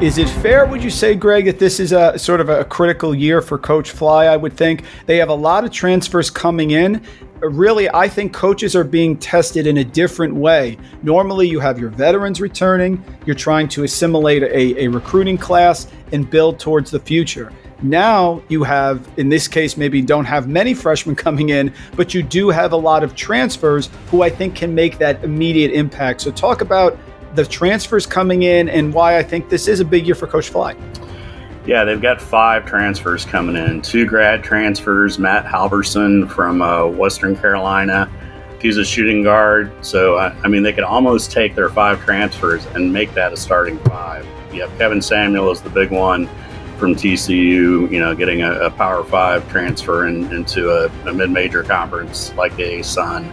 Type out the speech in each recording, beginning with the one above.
Is it fair, would you say, Greg, that this is a sort of a critical year for Coach Fly? I would think they have a lot of transfers coming in. Really, I think coaches are being tested in a different way. Normally, you have your veterans returning. You're trying to assimilate a recruiting class and build towards the future. Now you have, in this case, maybe don't have many freshmen coming in, but you do have a lot of transfers who I think can make that immediate impact. So talk about the transfers coming in and why I think this is a big year for Coach Fly. Yeah, they've got 5 transfers coming in. 2 grad transfers, Matt Halvorsen from Western Carolina. He's a shooting guard. So, I mean, they could almost take their 5 transfers and make that a starting 5. You have Kevin Samuel is the big one from TCU, getting a Power 5 transfer into a mid-major conference like the ASUN.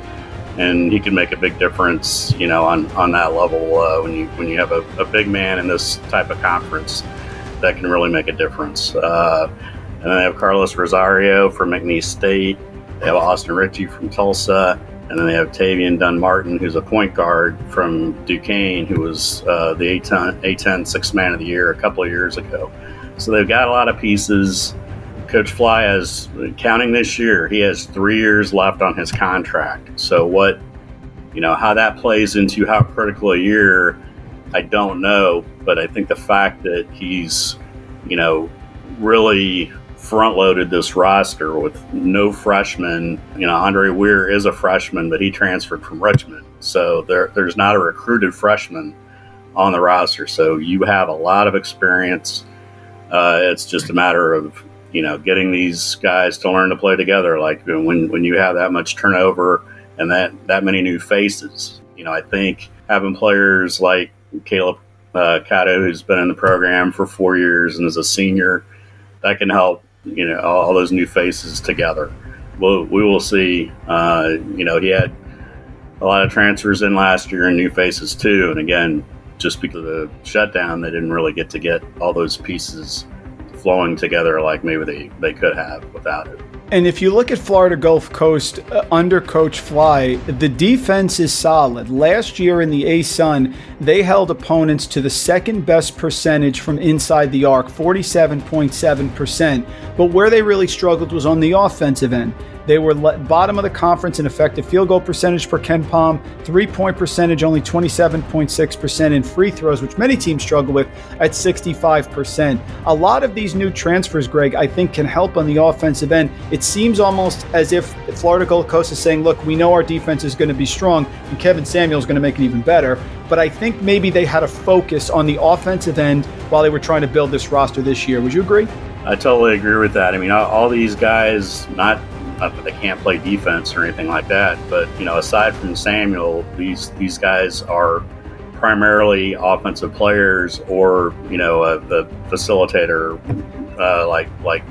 And he can make a big difference, on that level when you have a big man in this type of conference that can really make a difference. And then they have Carlos Rosario from McNeese State. They have Austin Ritchie from Tulsa. And then they have Tavian Dunn-Martin, who's a point guard from Duquesne, who was the A10 Sixth Man of the Year a couple of years ago. So they've got a lot of pieces. Coach Fly has, counting this year, he has 3 years left on his contract. So how that plays into how critical a year, I don't know. But I think the fact that he's, really front-loaded this roster with no freshmen. Andre Weir is a freshman, but he transferred from Richmond. So there's not a recruited freshman on the roster. So you have a lot of experience. It's just a matter of, getting these guys to learn to play together. Like when you have that much turnover and that many new faces, I think having players like Caleb Cato, who's been in the program for 4 years and is a senior, that can help, all those new faces together. We will see. He had a lot of transfers in last year and new faces too. And again, just because of the shutdown, they didn't really get all those pieces flowing together like maybe they could have without it. And if you look at Florida Gulf Coast under Coach Fly, the defense is solid. Last year in the ASUN, they held opponents to the second best percentage from inside the arc, 47.7%. But where they really struggled was on the offensive end. They were bottom of the conference in effective field goal percentage per KenPom, 3-point percentage only 27.6%, and free throws, which many teams struggle with, at 65%. A lot of these new transfers, Greg, I think can help on the offensive end. It seems almost as if Florida Gulf Coast is saying, look, we know our defense is going to be strong, and Kevin Samuel is going to make it even better. But I think maybe they had a focus on the offensive end while they were trying to build this roster this year. Would you agree? I totally agree with that. I mean, all these guys, not that they can't play defense or anything like that, but aside from Samuel, these guys are primarily offensive players or a facilitator like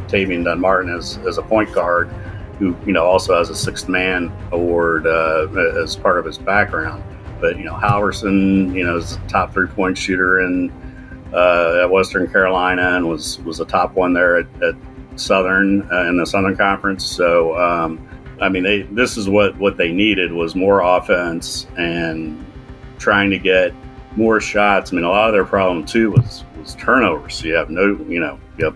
Tavian Dunn-Martin as a point guard who also has a Sixth Man award as part of his background. But Halvorsen is a top 3-point shooter at Western Carolina and was a top one there at Southern in the Southern Conference. So this is what they needed was more offense and trying to get more shots. I mean, a lot of their problem too was turnovers. So you have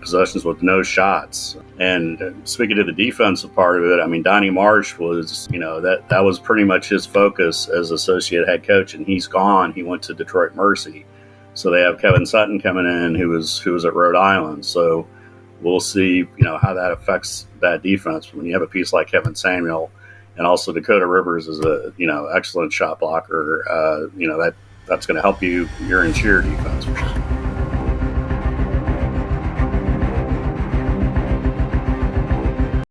possessions with no shots. And speaking to the defensive part of it, I mean, Donnie Marsh was that was pretty much his focus as associate head coach, and he's gone. He went to Detroit Mercy. So they have Kevin Sutton coming in, who was at Rhode Island. So we'll see, how that affects that defense when you have a piece like Kevin Samuel, and also Dakota Rivers is a excellent shot blocker. That's going to help your interior defense for sure.